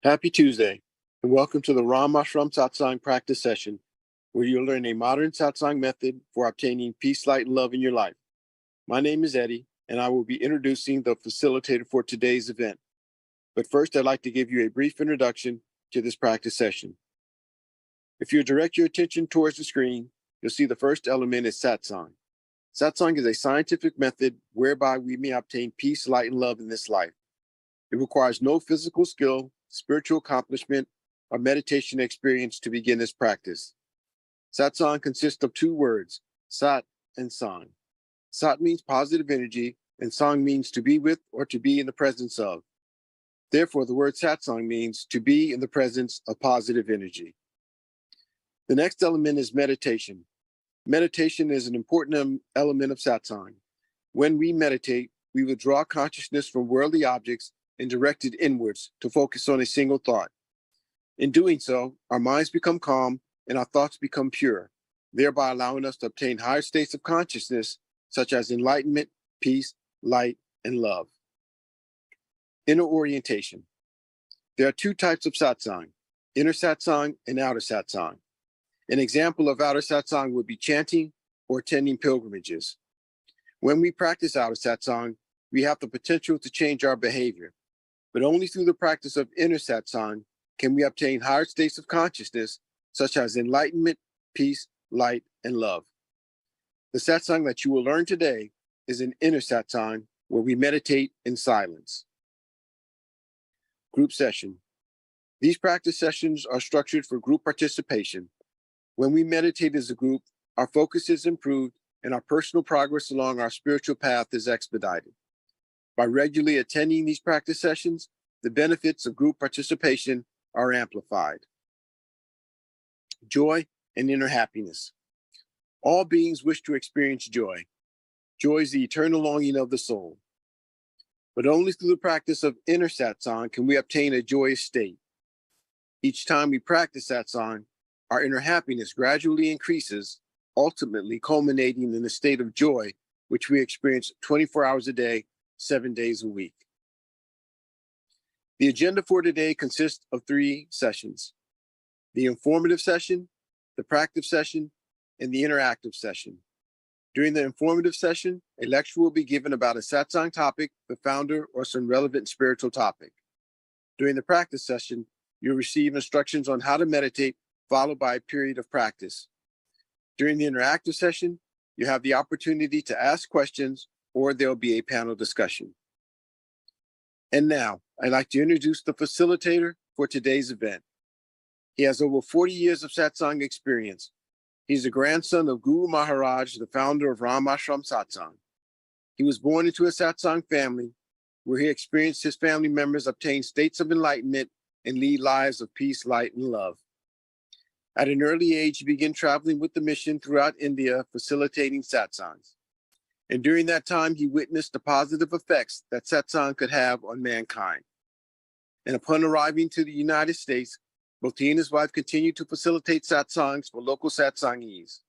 Happy Tuesday, and welcome to the Ram Ashram Satsang practice session, where you'll learn a modern Satsang method for obtaining peace, light, and love in your life. My name is Eddie, and I will be introducing the facilitator for today's event. But first, I'd like to give you a brief introduction to this practice session. If you direct your attention towards the screen, you'll see the first element is Satsang. Satsang is a scientific method whereby we may obtain peace, light, and love in this life. It requires no physical skill, spiritual accomplishment, or meditation experience to begin this practice. Satsang consists of two words, Sat and Sang. Sat means positive energy, and Sang means to be with or to be in the presence of. Therefore, the word Satsang means to be in the presence of positive energy. The next element is meditation. Meditation is an important element of Satsang. When we meditate, we withdraw consciousness from worldly objects and direct it inwards to focus on a single thought. In doing so, our minds become calm and our thoughts become pure, thereby allowing us to obtain higher states of consciousness, such as enlightenment, peace, light, and love. Inner orientation. There are two types of Satsang, inner Satsang and outer Satsang. An example of outer Satsang would be chanting or attending pilgrimages. When we practice outer Satsang, we have the potential to change our behavior. But only through the practice of inner Satsang can we obtain higher states of consciousness, such as enlightenment, peace, light, and love. The Satsang that you will learn today is an inner Satsang where we meditate in silence. Group session. These practice sessions are structured for group participation. When we meditate as a group, our focus is improved and our personal progress along our spiritual path is expedited. By regularly attending these practice sessions, the benefits of group participation are amplified. Joy and inner happiness. All beings wish to experience joy. Joy is the eternal longing of the soul. But only through the practice of inner Satsang can we obtain a joyous state. Each time we practice Satsang, our inner happiness gradually increases, ultimately culminating in a state of joy, which we experience 24 hours a day, 7 days a week. The agenda for today consists of 3 sessions: the informative session, the practice session, and the interactive session. During the informative session, a lecture will be given about a satsang topic, the founder, or some relevant spiritual topic. During the practice session, you'll receive instructions on how to meditate, followed by a period of practice. During the interactive session, you have the opportunity to ask questions, or there'll be a panel discussion. And now, I'd like to introduce the facilitator for today's event. He has over 40 years of satsang experience. He's the grandson of Guru Maharaj, the founder of Ramashram Satsang. He was born into a satsang family where he experienced his family members obtain states of enlightenment and lead lives of peace, light, and love. At an early age, he began traveling with the mission throughout India, facilitating satsangs. And during that time, he witnessed the positive effects that satsang could have on mankind. And upon arriving to the United States, both he and his wife continued to facilitate satsangs for local satsangees.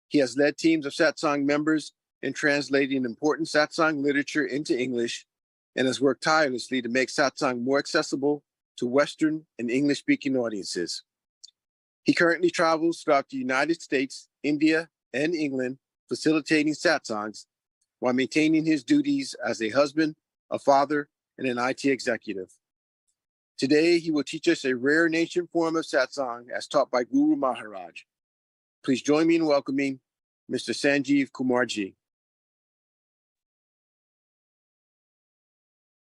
He has led teams of satsang members in translating important satsang literature into English and has worked tirelessly to make satsang more accessible to Western and English-speaking audiences. He currently travels throughout the United States, India, and England, facilitating satsangs while maintaining his duties as a husband, a father, and an IT executive. Today, he will teach us a rare and ancient form of satsang as taught by Guru Maharaj. Please join me in welcoming Mr. Sanjeev Kumarji.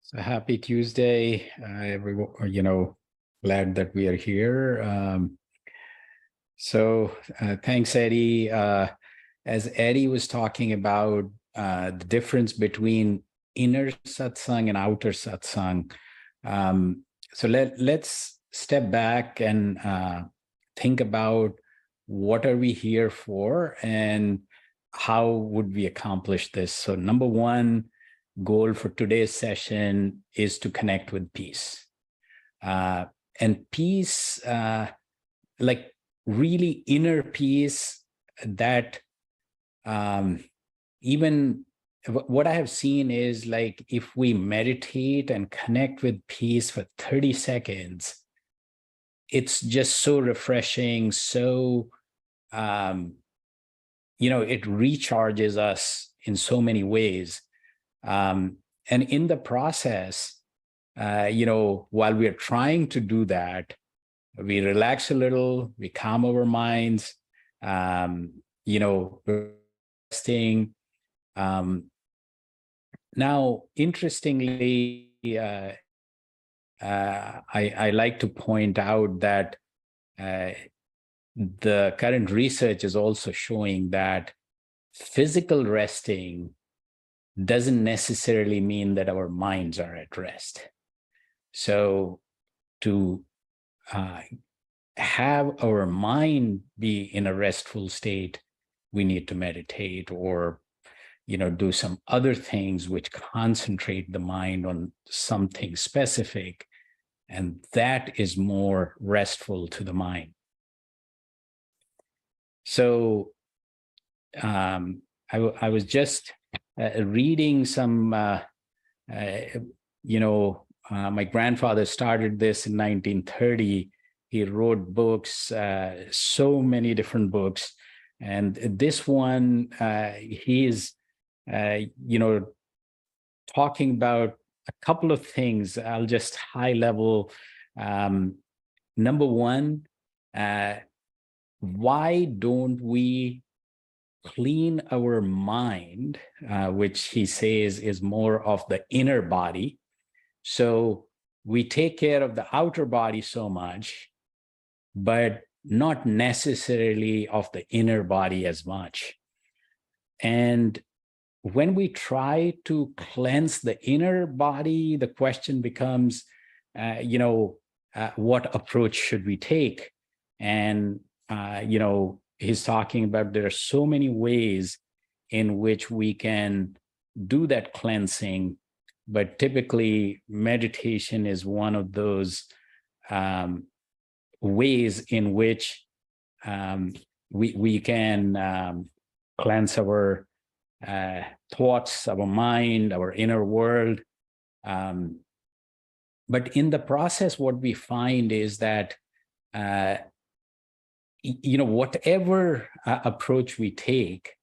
So happy Tuesday, everyone. Glad that we are here. Thanks, Eddie. As Eddie was talking about the difference between inner satsang and outer satsang. So let's step back and think about what are we here for and how would we accomplish this. So number one goal for today's session is to connect with peace. And peace, like really inner peace that even what I have seen is like if we meditate and connect with peace for 30 seconds, it's just so refreshing. So, it recharges us in so many ways. And in the process, while we are trying to do that, we relax a little, we calm our minds, resting. Now, interestingly, I like to point out that the current research is also showing that physical resting doesn't necessarily mean that our minds are at rest. So to have our mind be in a restful state, we need to meditate or do some other things which concentrate the mind on something specific, and that is more restful to the mind. So I was just reading some, my grandfather started this in 1930. He wrote books, so many different books. And this one, he is talking about a couple of things. I'll just high level. Number one, why don't we clean our mind, which he says is more of the inner body. So we take care of the outer body so much, but not necessarily of the inner body as much. And when we try to cleanse the inner body, the question becomes, what approach should we take? And, he's talking about there are so many ways in which we can do that cleansing, but typically meditation is one of those ways in which we can cleanse our thoughts, our mind, our inner world. but in the process, what we find is that, whatever approach we take,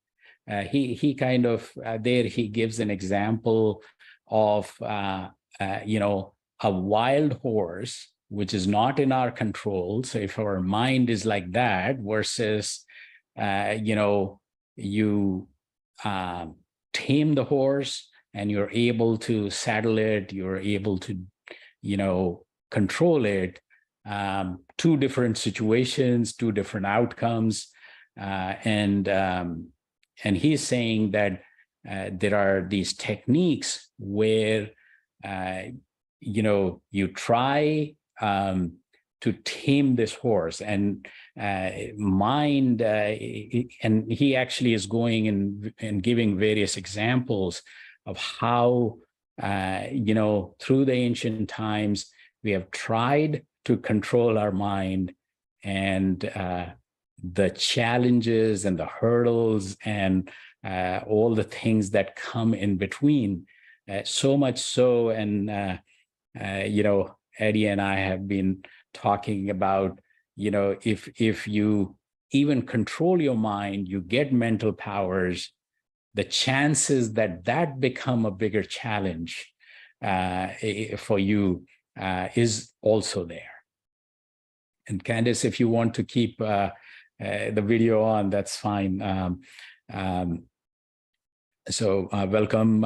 he kind of, there he gives an example of, a wild horse, which is not in our control. So if our mind is like that versus, you tame the horse and you're able to saddle it, you're able to, control it, two different situations, two different outcomes. And he's saying that there are these techniques where, you try to tame this horse and mind, and he actually is going and giving various examples of how, through the ancient times, we have tried to control our mind, and the challenges and the hurdles and all the things that come in between. So much so, and Eddie and I have been talking about, if you even control your mind, you get mental powers, the chances that become a bigger challenge for you is also there. And Candice, if you want to keep the video on, that's fine. So welcome.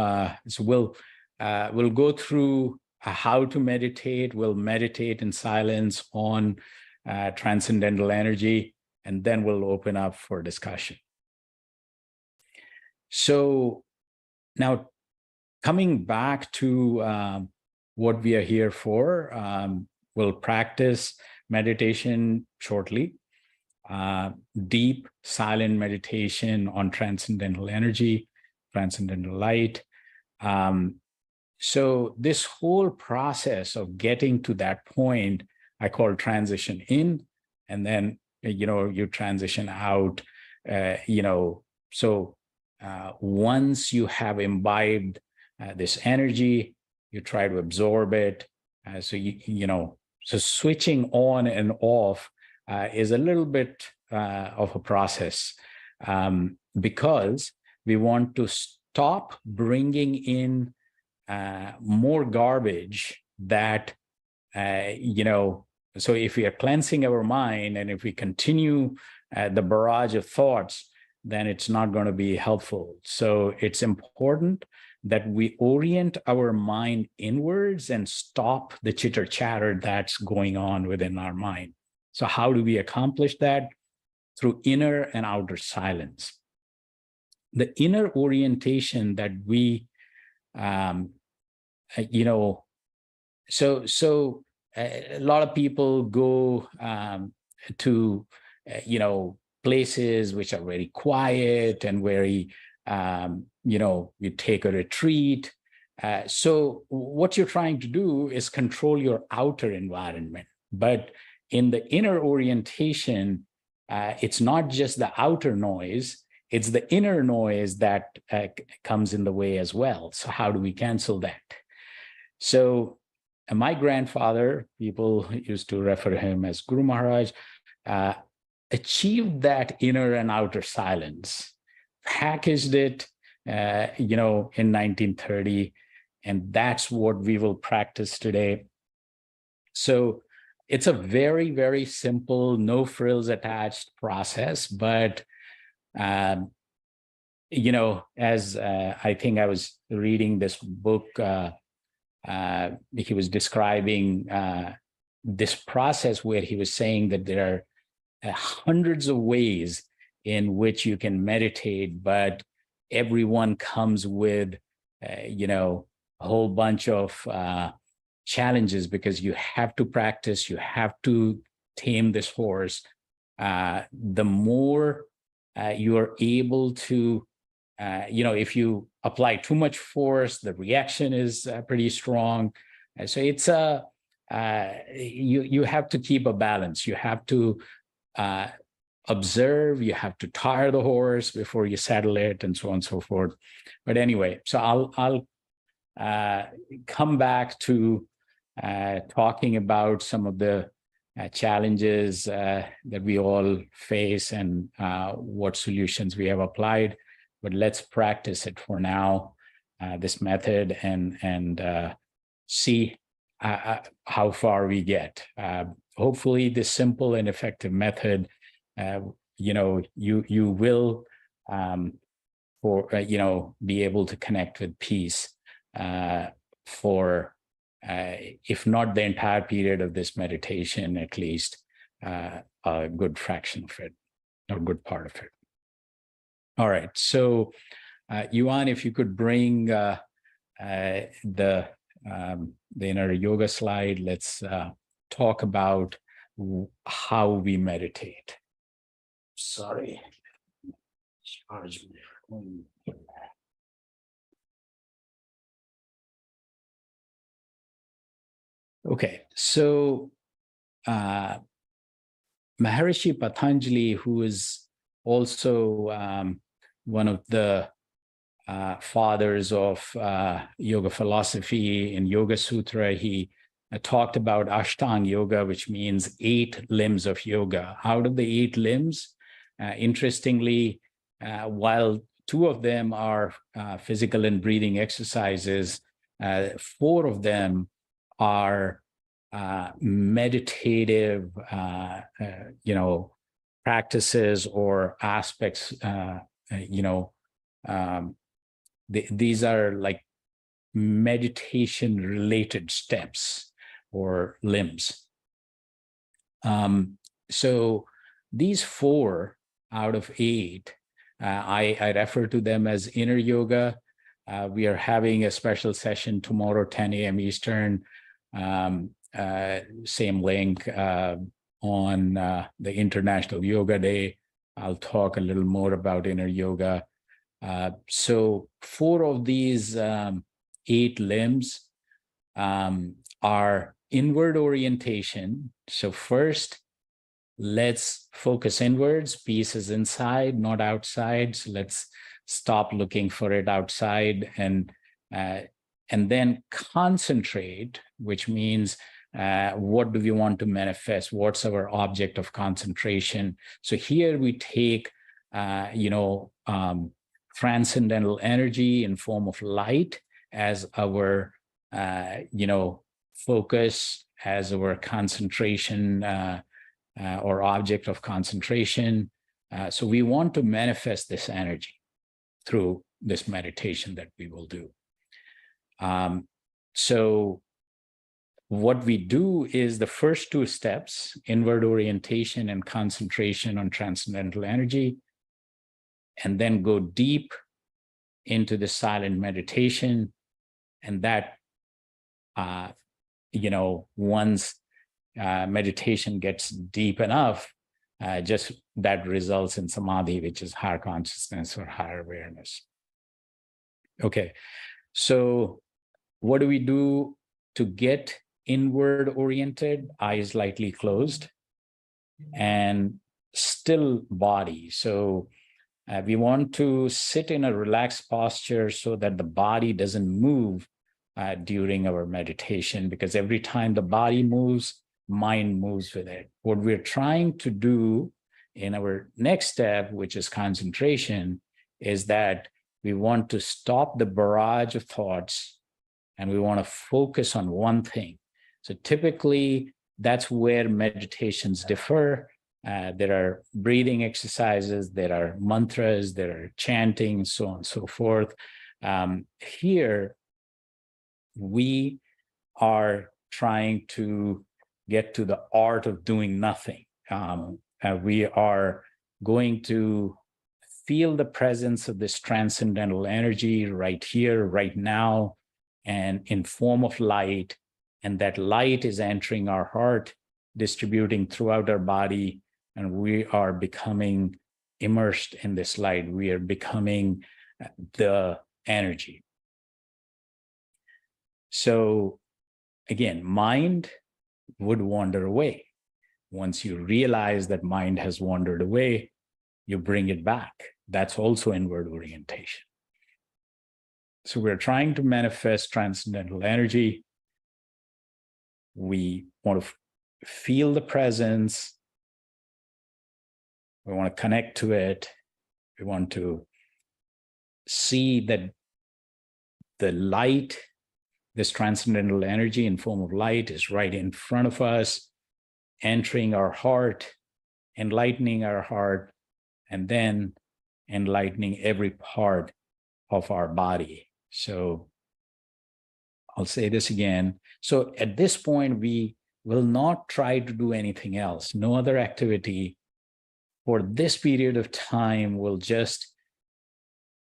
So we'll go through how to meditate. We'll meditate in silence on transcendental energy, and then we'll open up for discussion. So now, coming back to what we are here for, we'll practice meditation shortly, deep silent meditation on transcendental energy, transcendental light. So this whole process of getting to that point, I call transition in, and then, you transition out, so once you have imbibed this energy, you try to absorb it. So switching on and off is a little bit of a process, because we want to stop bringing in more garbage that, so if we are cleansing our mind and if we continue the barrage of thoughts, then it's not going to be helpful. So it's important that we orient our mind inwards and stop the chitter chatter that's going on within our mind. So how do we accomplish that? Through inner and outer silence. The inner orientation that we, so a lot of people go to, places which are very quiet and very, you take a retreat. So what you're trying to do is control your outer environment. But in the inner orientation, it's not just the outer noise, it's the inner noise that comes in the way as well. So how do we cancel that? So my grandfather, people used to refer to him as Guru Maharaj, achieved that inner and outer silence, packaged it, in 1930, and that's what we will practice today. So it's a very, very simple, no frills attached process, but as I think I was reading this book, he was describing this process where he was saying that there are hundreds of ways in which you can meditate, but everyone comes with, a whole bunch of challenges, because you have to practice, you have to tame this horse. The more you are able to, if you apply too much force, the reaction is pretty strong. So it's you have to keep a balance. You have to observe, you have to tire the horse before you saddle it, and so on and so forth. But anyway, so I'll come back to talking about some of the challenges that we all face and what solutions we have applied. But let's practice it for now, this method, and see how far we get. Hopefully, this simple and effective method, you will be able to connect with peace for if not the entire period of this meditation, at least a good fraction of it, or a good part of it. All right, so Yuan, if you could bring the inner yoga slide, let's talk about how we meditate. Sorry. Charge my phone. Okay, so Maharishi Patanjali, who is also one of the fathers of yoga philosophy, in Yoga Sutra, he talked about Ashtanga Yoga, which means 8 limbs of yoga. Out of the 8 limbs, interestingly, while 2 of them are physical and breathing exercises, 4 of them are meditative, practices or aspects. These are like meditation-related steps or limbs. So these 4 out of 8, I refer to them as inner yoga. We are having a special session tomorrow, 10 a.m. Eastern, same link on the International Yoga Day. I'll talk a little more about inner yoga. So 4 of these 8 limbs are inward orientation. So first, let's focus inwards. Peace is inside, not outside. So let's stop looking for it outside, and then concentrate, which means what do we want to manifest? What's our object of concentration? So here we take, transcendental energy in form of light as our, focus, as our concentration or object of concentration. So we want to manifest this energy through this meditation that we will do. So what we do is the first 2 steps, inward orientation and concentration on transcendental energy, and then go deep into the silent meditation. And that, once meditation gets deep enough, just that results in samadhi, which is higher consciousness or higher awareness. Okay, so what do we do to get inward oriented? Eyes lightly closed and still body. So we want to sit in a relaxed posture so that the body doesn't move during our meditation, because every time the body moves, mind moves with it. What we're trying to do in our next step, which is concentration, is that we want to stop the barrage of thoughts and we want to focus on one thing. So typically, that's where meditations differ. There are breathing exercises, there are mantras, there are chanting, so on and so forth. Here, we are trying to get to the art of doing nothing. We are going to feel the presence of this transcendental energy right here, right now, and in form of light. And that light is entering our heart, distributing throughout our body, and we are becoming immersed in this light. We are becoming the energy. So again, mind would wander away. Once you realize that mind has wandered away, you bring it back. That's also inward orientation. So we're trying to manifest transcendental energy. We want to feel the presence. We want to connect to it. We want to see that the light, this transcendental energy in form of light, is right in front of us, entering our heart, enlightening our heart, and then enlightening every part of our body. So I'll say this again. So at this point, we will not try to do anything else. No other activity for this period of time. Will just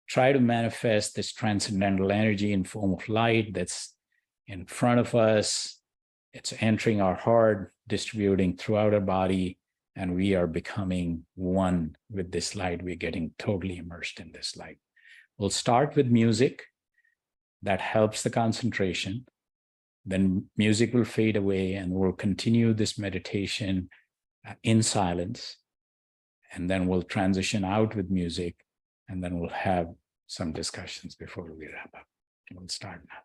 try to manifest this transcendental energy in form of light that's in front of us. It's entering our heart, distributing throughout our body, and we are becoming one with this light. We're getting totally immersed in this light. We'll start with music that helps the concentration. Then music will fade away, and we'll continue this meditation in silence. And then we'll transition out with music, and then we'll have some discussions before we wrap up. We'll start now.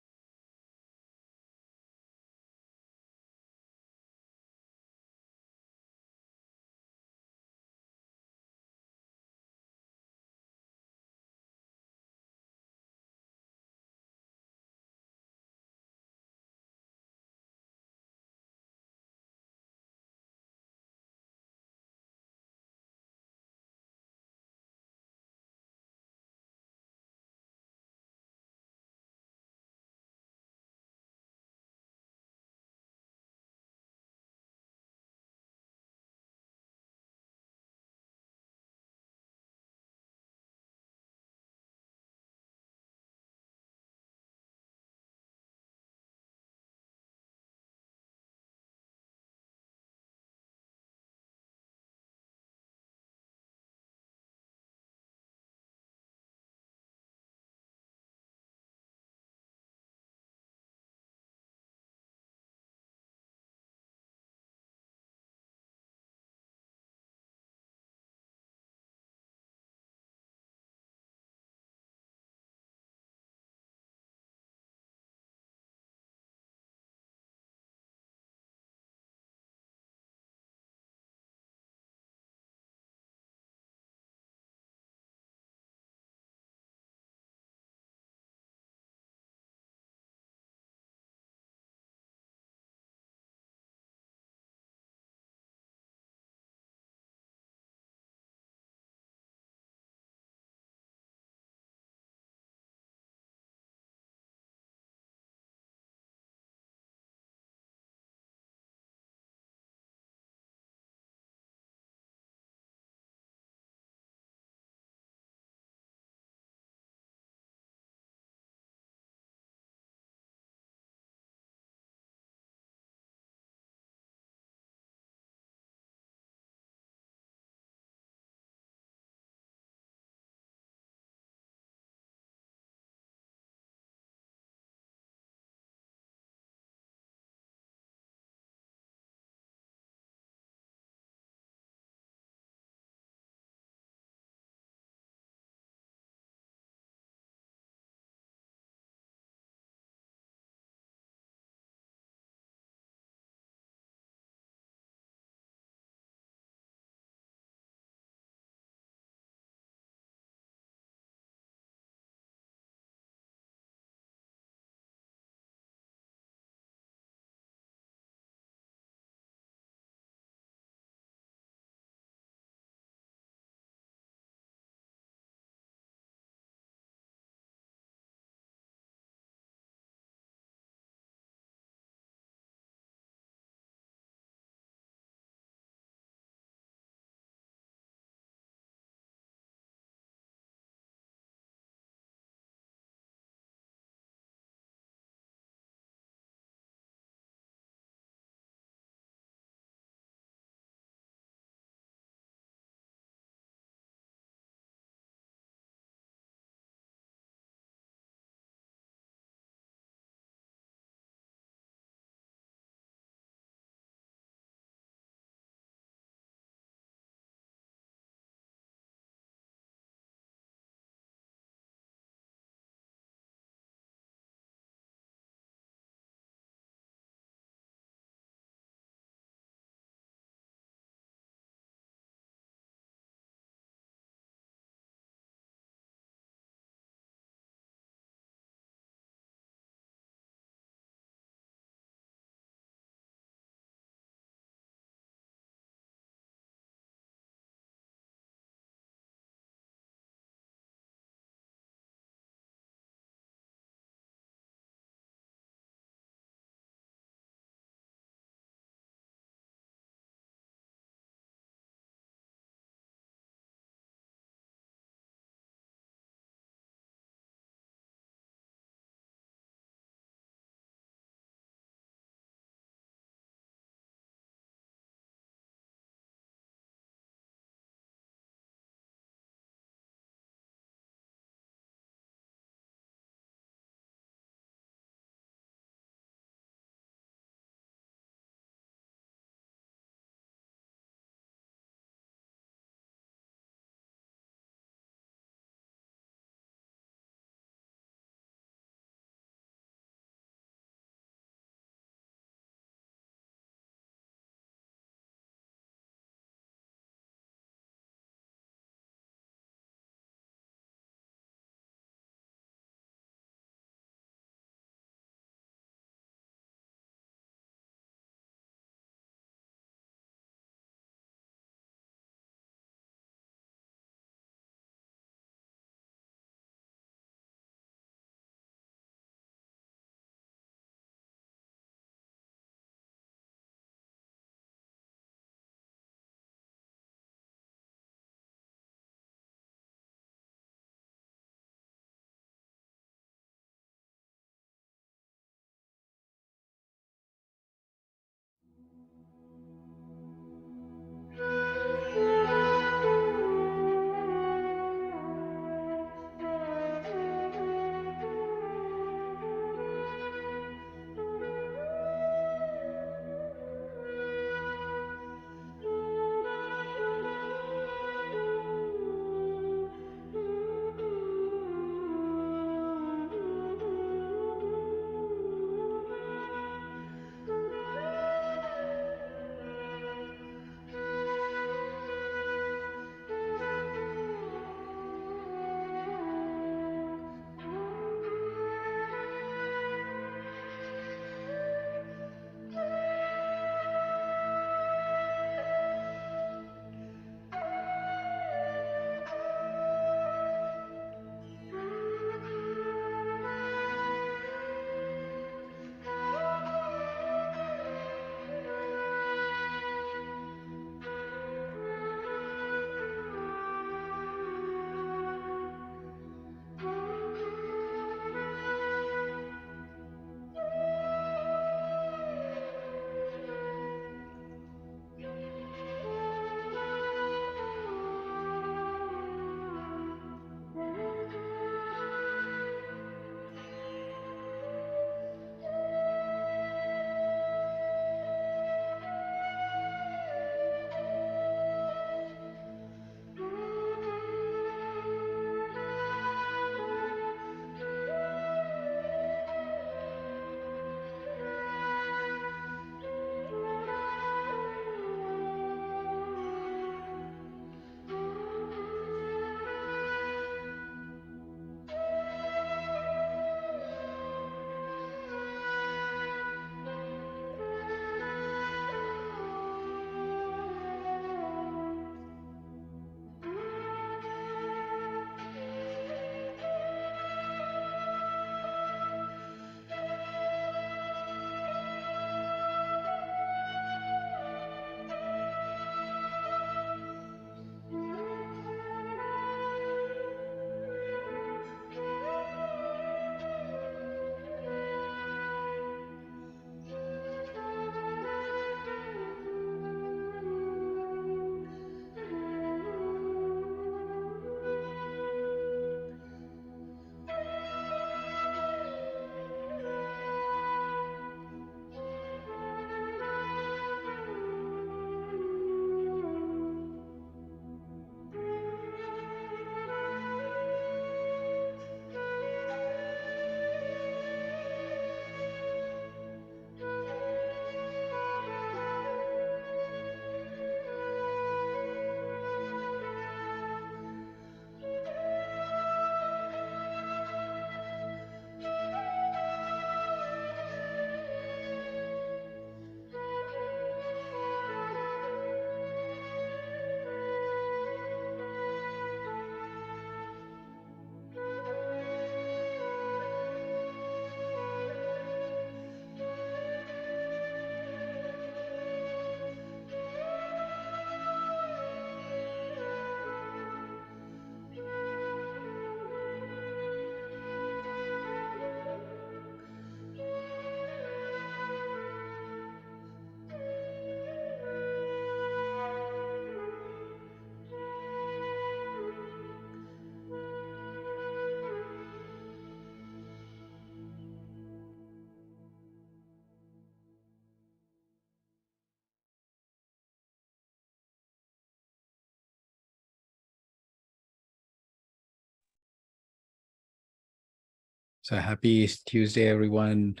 So happy Tuesday, everyone.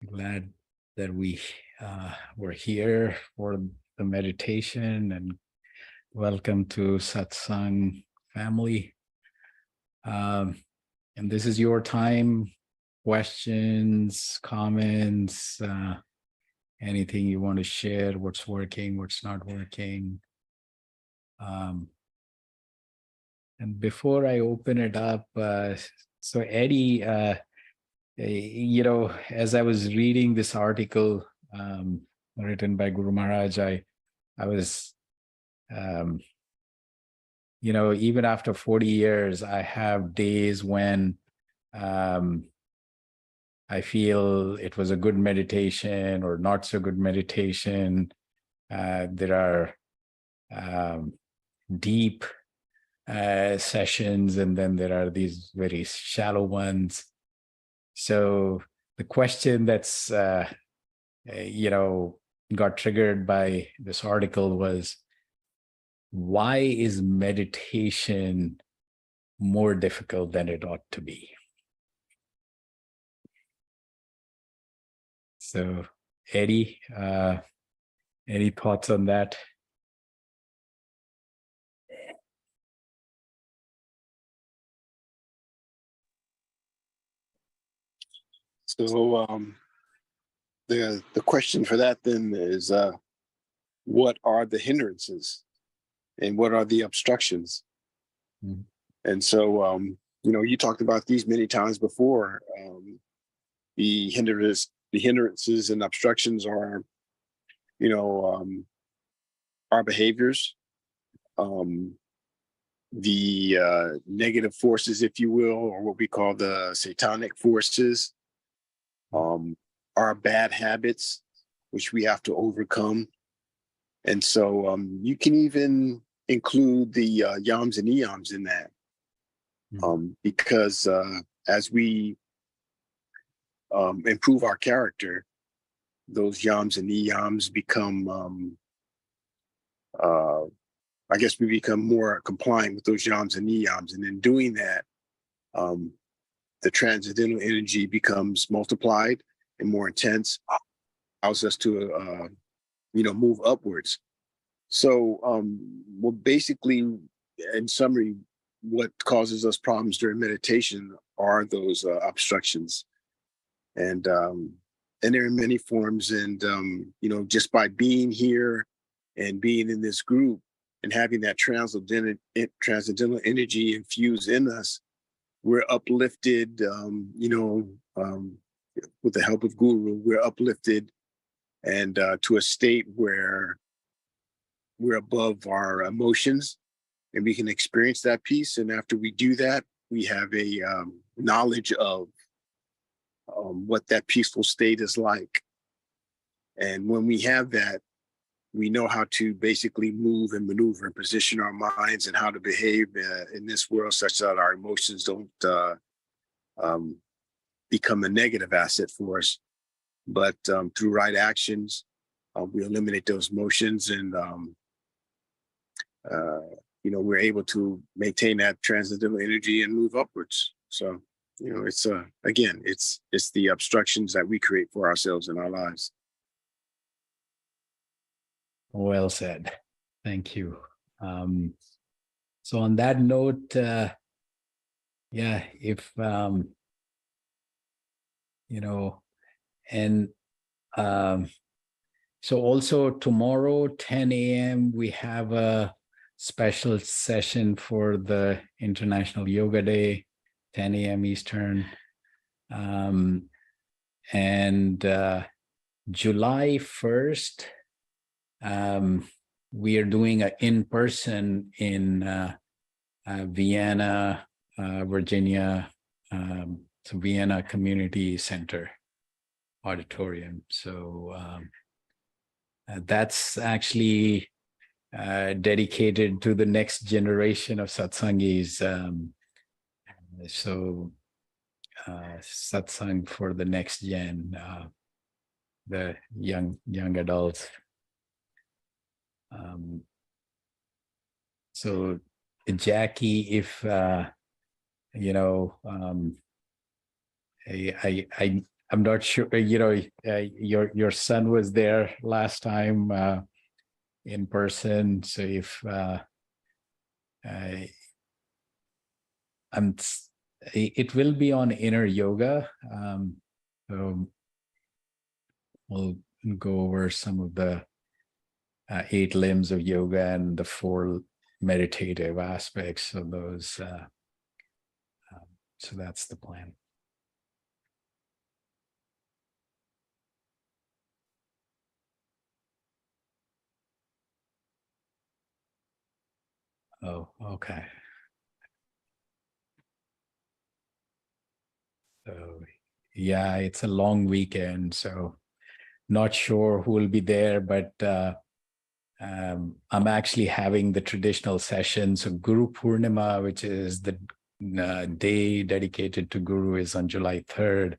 Glad that we were here for the meditation, and welcome to Satsang family. And this is your time. Questions, comments, anything you want to share, what's working, what's not working. And before I open it up, so Eddie, as I was reading this article written by Guru Maharaj, I was, even after 40 years, I have days when I feel it was a good meditation or not so good meditation. There are deep sessions, and then there are these very shallow ones. So the question that's, got triggered by this article was, why is meditation more difficult than it ought to be? So, Eddie, any thoughts on that? So the question for that then is, what are the hindrances and what are the obstructions? Mm-hmm. And so, you talked about these many times before. The hindrances and obstructions are, our behaviors, the negative forces, if you will, or what we call the satanic forces, our bad habits, which we have to overcome. And so you can even include the yams and niyams in that, because as we improve our character, those yams and niyams become, I guess we become more compliant with those yams and niyams. And in doing that, the transcendental energy becomes multiplied and more intense, allows us to, move upwards. So, well, basically, in summary, what causes us problems during meditation are those obstructions, and there are many forms. And just by being here and being in this group and having that transcendental energy infused in us, we're uplifted. With the help of Guru, we're uplifted and to a state where we're above our emotions and we can experience that peace. And after we do that, we have a knowledge of what that peaceful state is like. And when we have that, we know how to basically move and maneuver and position our minds and how to behave in this world such that our emotions don't become a negative asset for us. But through right actions, we eliminate those emotions, and we're able to maintain that transcendental energy and move upwards. So, it's again, it's the obstructions that we create for ourselves in our lives. Well said. Thank you. So on that note, if so also tomorrow 10 a.m. we have a special session for the International Yoga Day, 10 a.m. Eastern. And July 1st, we are doing an in-person in Vienna, Virginia, so Vienna Community Center auditorium. So that's actually dedicated to the next generation of satsangis. So satsang for the next gen, the young adults. So Jackie, if you know, I'm not sure, your son was there last time in person. So if it will be on inner yoga. So we'll go over some of the 8 limbs of yoga and the 4 meditative aspects of those. So that's the plan. Oh, okay. So yeah, it's a long weekend, so not sure who will be there, but I'm actually having the traditional session. So Guru Purnima, which is the day dedicated to Guru, is on July 3rd.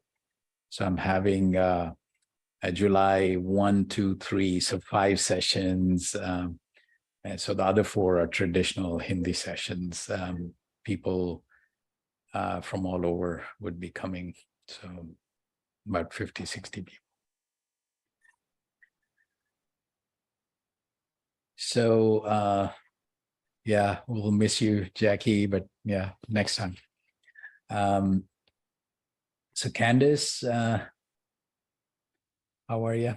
So I'm having July 1, 2, 3, so 5 sessions. And so the other 4 are traditional Hindi sessions. People from all over would be coming. So about 50, 60 people. So yeah, we'll miss you, Jackie, but yeah, next time. So Candice, how are you?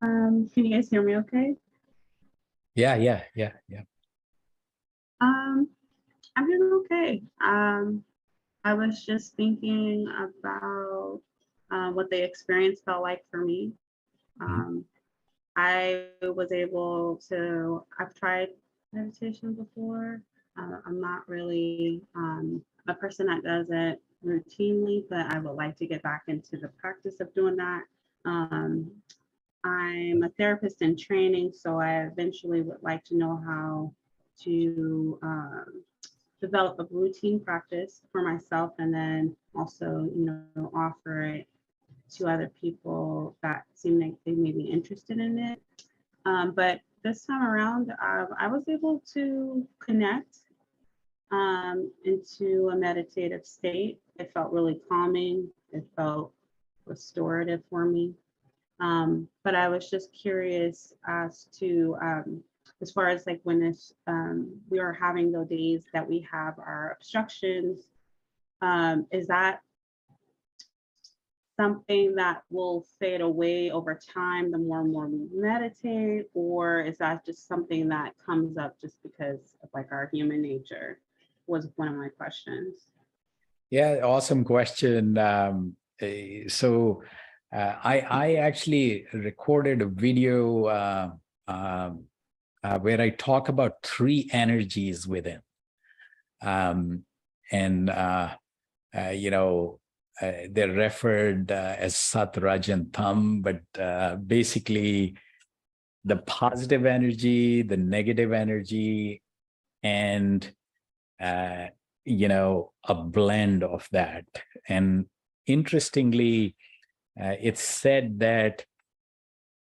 Can you guys hear me okay? Yeah. I'm doing okay. I was just thinking about what the experience felt like for me. I was able to, I've tried meditation before. I'm not really a person that does it routinely, but I would like to get back into the practice of doing that. I'm a therapist in training, so I eventually would like to know how to develop a routine practice for myself, and then also, offer it to other people that seem like they may be interested in it. But this time around, I was able to connect into a meditative state. It felt really calming. It felt restorative for me. But I was just curious as to, as far as like when we are having those days that we have our obstructions, is that something that will fade away over time the more and more we meditate, or is that just something that comes up just because of like our human nature? Was one of my questions. Yeah, awesome question. So I actually recorded a video where I talk about 3 energies within. They're referred as Sat, Raj, and Tam, but basically the positive energy, the negative energy, and a blend of that. And interestingly, it's said that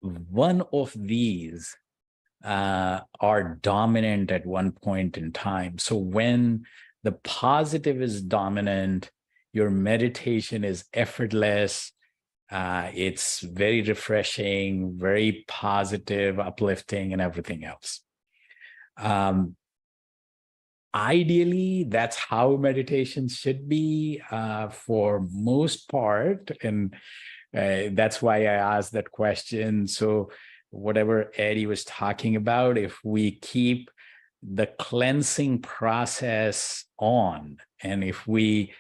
one of these are dominant at one point in time. So when the positive is dominant, your meditation is effortless. It's very refreshing, very positive, uplifting, and everything else. Ideally, that's how meditation should be for most part. And that's why I asked that question. So whatever Eddie was talking about, if we keep the cleansing process on, and if we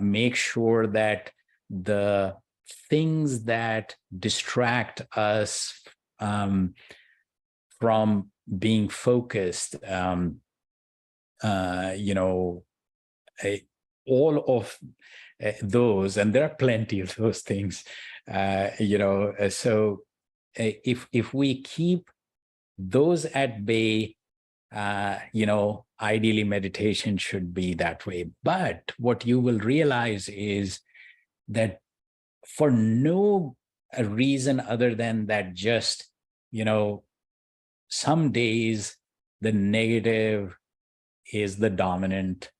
make sure that the things that distract us from being focused, all of those, and there are plenty of those things, so if we keep those at bay, ideally meditation should be that way. But what you will realize is that for no reason other than that, just, some days the negative is the dominant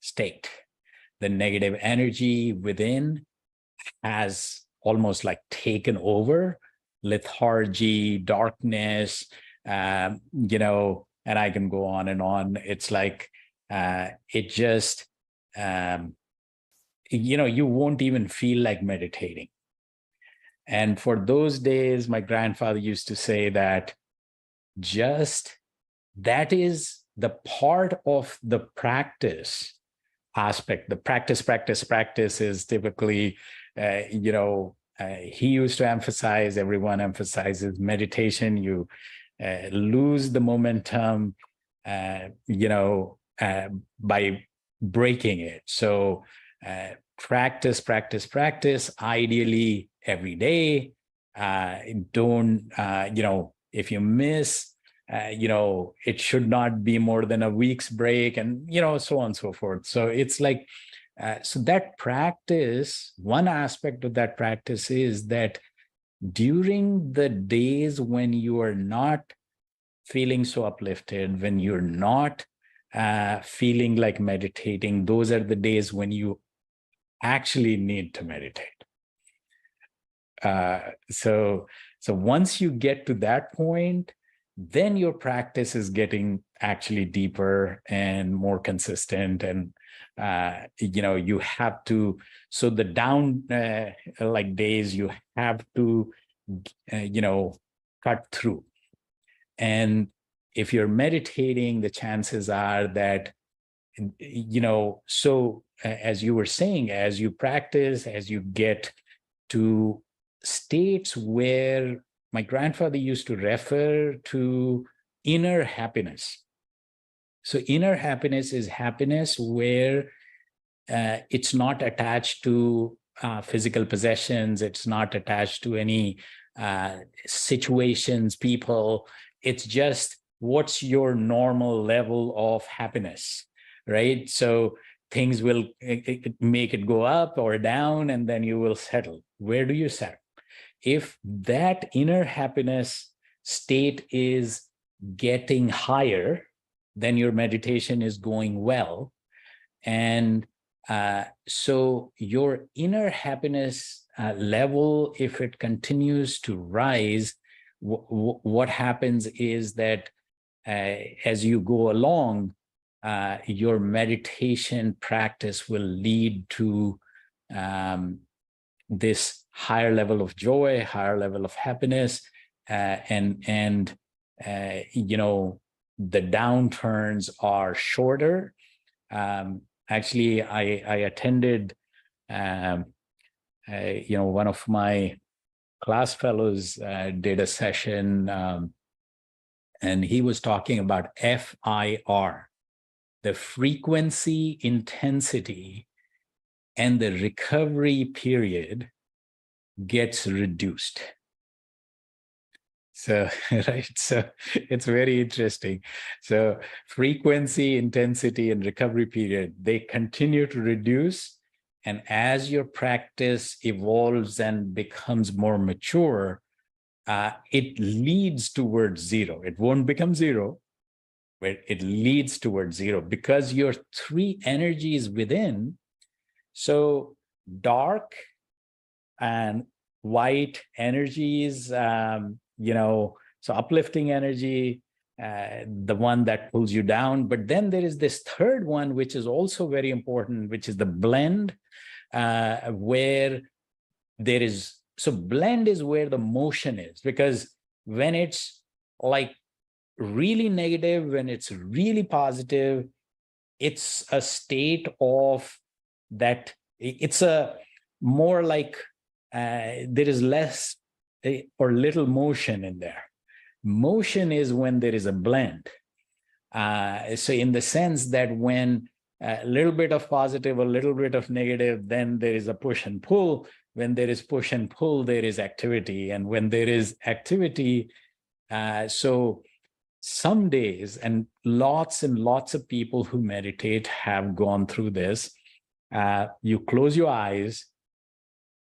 state. The negative energy within has almost like taken over, lethargy, darkness, and I can go on and on. It's like, it just, you won't even feel like meditating. And for those days, my grandfather used to say that that is the part of the practice aspect. The practice is typically, he used to emphasize, everyone emphasizes meditation. You lose the momentum, by breaking it. So practice, ideally every day. Don't, if you miss, it should not be more than a week's break, and, so on and so forth. So it's like, so that practice, one aspect of that practice is that during the days when you are not feeling so uplifted, when you're not feeling like meditating, those are the days when you actually need to meditate. So once you get to that point, then your practice is getting actually deeper and more consistent. And, you have to, so the down like days, you have to, cut through. And if you're meditating, the chances are that, so as you were saying, as you practice, as you get to states where my grandfather used to refer to inner happiness. So inner happiness is happiness where it's not attached to physical possessions. It's not attached to any situations, people. It's just what's your normal level of happiness, right? So things will make it go up or down, and then you will settle. Where do you settle? If that inner happiness state is getting higher, then your meditation is going well. And so your inner happiness level, if it continues to rise, what happens is that as you go along, your meditation practice will lead to this higher level of joy, higher level of happiness, and the downturns are shorter. Actually, I attended, one of my class fellows did a session, and he was talking about FIR, the frequency, intensity, and the recovery period gets reduced. So, right, so it's very interesting. So frequency, intensity, and recovery period, they continue to reduce. And as your practice evolves and becomes more mature, it leads towards zero. It won't become zero, but it leads towards zero because your three energies within, so dark and white energies, so uplifting energy, the one that pulls you down. But then there is this third one, which is also very important, which is the blend, where there is, so blend is where the motion is, because when it's like really negative, when it's really positive, it's a state of that, it's a more like there is less or little motion in there. Motion is when there is a blend. So in the sense that when a little bit of positive, a little bit of negative, then there is a push and pull. When there is push and pull, there is activity. And when there is activity, so some days, and lots of people who meditate have gone through this, you close your eyes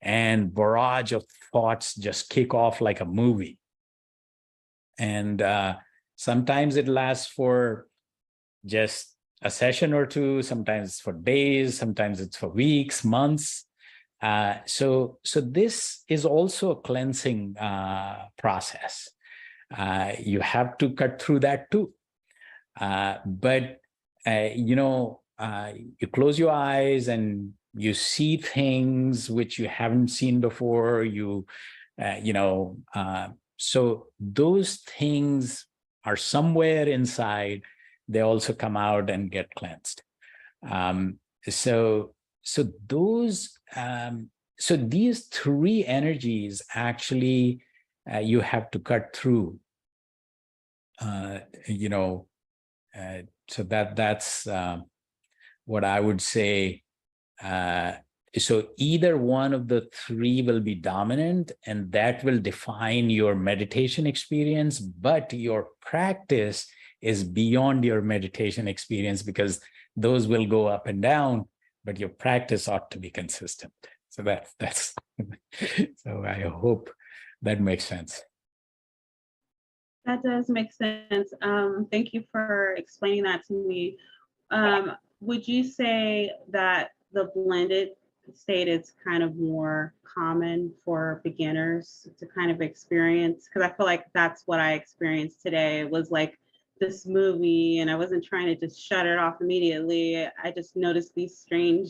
and barrage of thoughts just kick off like a movie. And Sometimes it lasts for just a session or two, sometimes it's for days, sometimes it's for weeks, months. So this is also a cleansing process. You have to cut through that too. But you close your eyes and you see things which you haven't seen before. So those things are somewhere inside. They also come out and get cleansed. So these three energies actually you have to cut through. So that's what I would say. So either one of the three will be dominant, and that will define your meditation experience, but your practice is beyond your meditation experience, because those will go up and down, but your practice ought to be consistent. So that's so I hope that makes sense. That does make sense. Thank you for explaining that to me. Would you say that the blended state is kind of more common for beginners to kind of experience? Because I feel like that's what I experienced today. It was like this movie, and I wasn't trying to just shut it off immediately. I just noticed these strange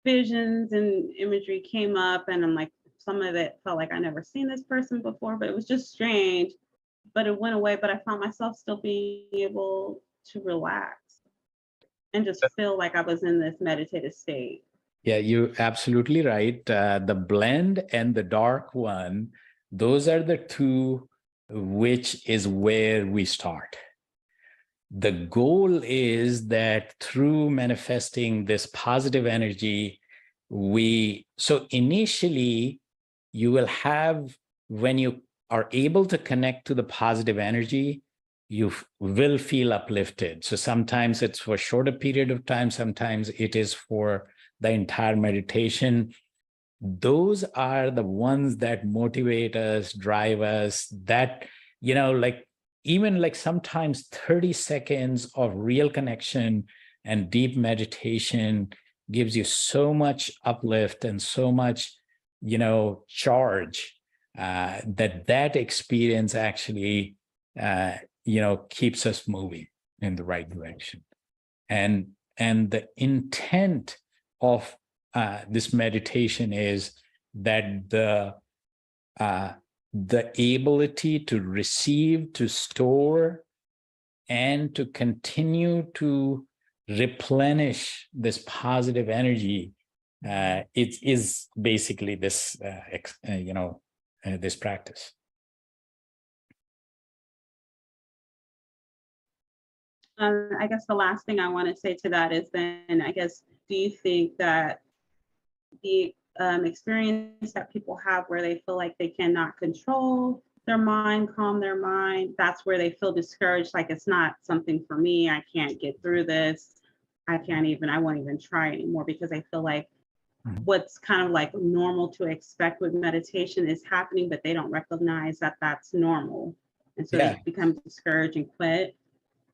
visions and imagery came up, and I'm like, some of it felt like I never seen this person before, but it was just strange. But it went away, but I found myself still being able to relax and just feel like I was in this meditative state. Yeah, you're absolutely right. The blend and the dark one, those are the two, which is where we start. The goal is that through manifesting this positive energy, so initially you will have, when you are able to connect to the positive energy, you will feel uplifted. So sometimes it's for a shorter period of time, sometimes it is for the entire meditation. Those are the ones that motivate us, drive us, that, even like sometimes 30 seconds of real connection and deep meditation gives you so much uplift and so much, charge, that experience actually, keeps us moving in the right direction. And the intent of this meditation is that the ability to receive, to store, and to continue to replenish this positive energy, it is basically this, this practice. I guess the last thing I want to say to that is then, I guess, do you think that the experience that people have where they feel like they cannot control their mind, calm their mind, that's where they feel discouraged, like it's not something for me, I can't get through this, I won't even try anymore, because I feel like what's kind of like normal to expect with meditation is happening, but they don't recognize that that's normal. And so they become discouraged and quit.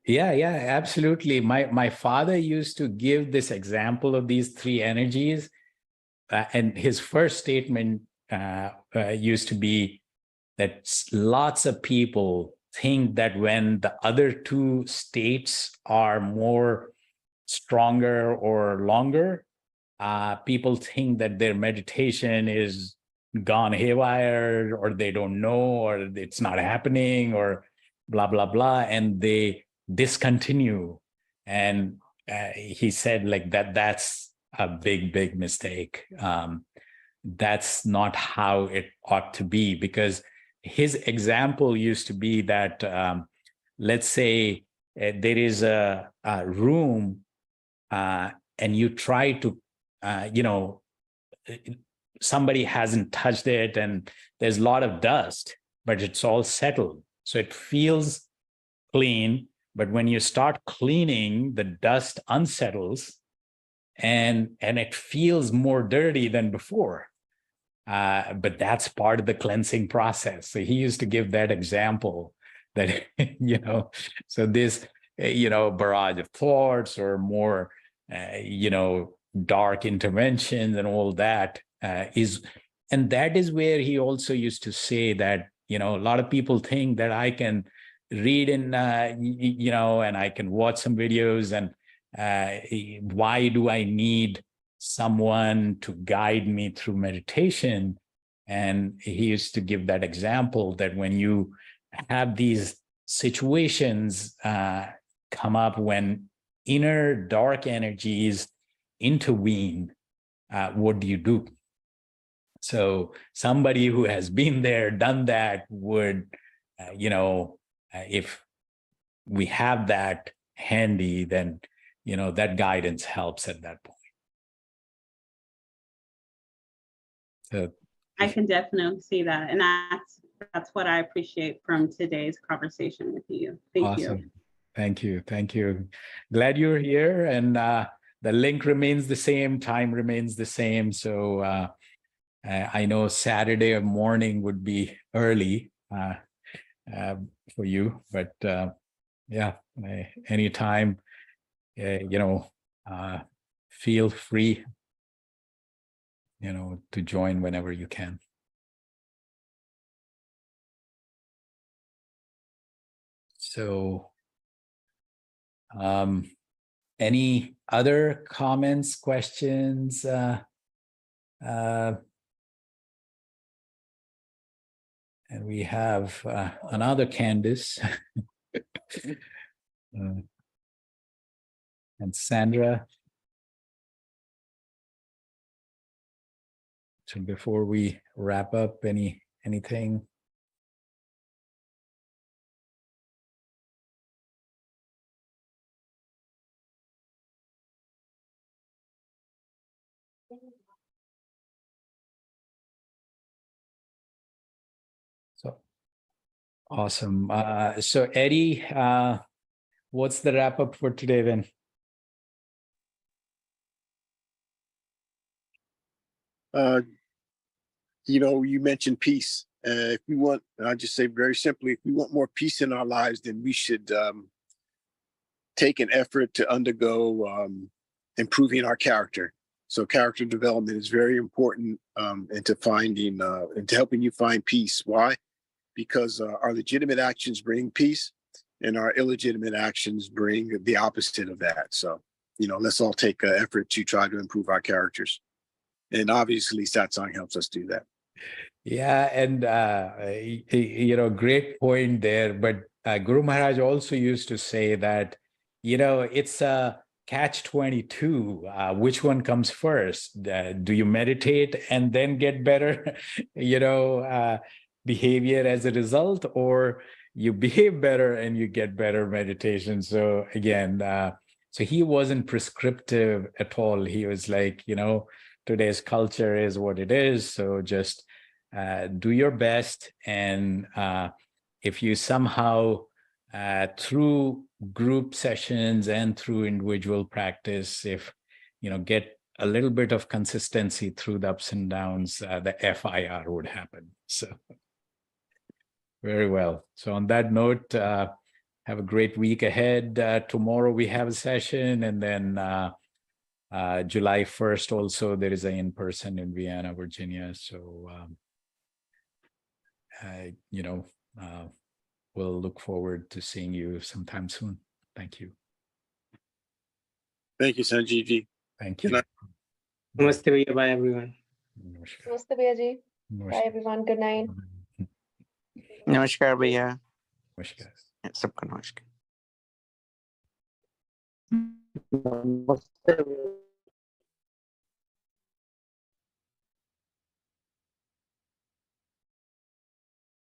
Yeah, absolutely. My father used to give this example of these three energies. And his first statement used to be that lots of people think that when the other two states are more stronger or longer, people think that their meditation is gone haywire, or they don't know, or it's not happening, or blah, blah, blah, and they discontinue. And he said like that's a big mistake. That's not how it ought to be, because his example used to be that, let's say there is a room and you try to, somebody hasn't touched it and there's a lot of dust, but it's all settled. So it feels clean, but when you start cleaning, the dust unsettles and it feels more dirty than before. But that's part of the cleansing process. So he used to give that example that, so this, barrage of thoughts or more, dark interventions and all that and that is where he also used to say that, a lot of people think that I can read and I can watch some videos, and why do I need someone to guide me through meditation? And he used to give that example that when you have these situations come up when inner dark energies intervene, what do you do? So somebody who has been there, done that would, if we have that handy, then, that guidance helps at that point. So I can definitely see that. And that's what I appreciate from today's conversation with you. Thank you. Awesome. Thank you. Thank you. Glad you're here. And the link remains the same. Time remains the same. So I know Saturday morning would be early for you, but yeah, anytime, feel free, to join whenever you can. So, any other comments, questions? And we have another Candice and Sandra. So before we wrap up, anything? So awesome. So Eddie, what's the wrap up for today then? You mentioned peace. If we want, and I'll just say very simply, if we want more peace in our lives, then we should take an effort to undergo improving our character. So character development is very important into finding into helping you find peace. Why? Because our legitimate actions bring peace, and our illegitimate actions bring the opposite of that. So, let's all take an effort to try to improve our characters. And obviously, Satsang helps us do that. Yeah, and great point there. But Guru Maharaj also used to say that, it's a catch-22. Which one comes first? Do you meditate and then get better, behavior as a result, or you behave better and you get better meditation? So again, so he wasn't prescriptive at all. He was like, today's culture is what it is. So just do your best. And if you somehow, through group sessions and through individual practice, if, get a little bit of consistency through the ups and downs, the FIR would happen. So very well. So on that note, have a great week ahead. Tomorrow we have a session, and then July 1st also there is an in-person in Vienna, Virginia. So we'll look forward to seeing you sometime soon. Thank you. Thank you, Sanjeevji. Thank you. Namaste, bhaiya. Bye, everyone. Namaste, Bhaiya ji. Bye, everyone. Good night. Namaskar, bhaiya. Namaskar. Sabka namaskar. Namaste.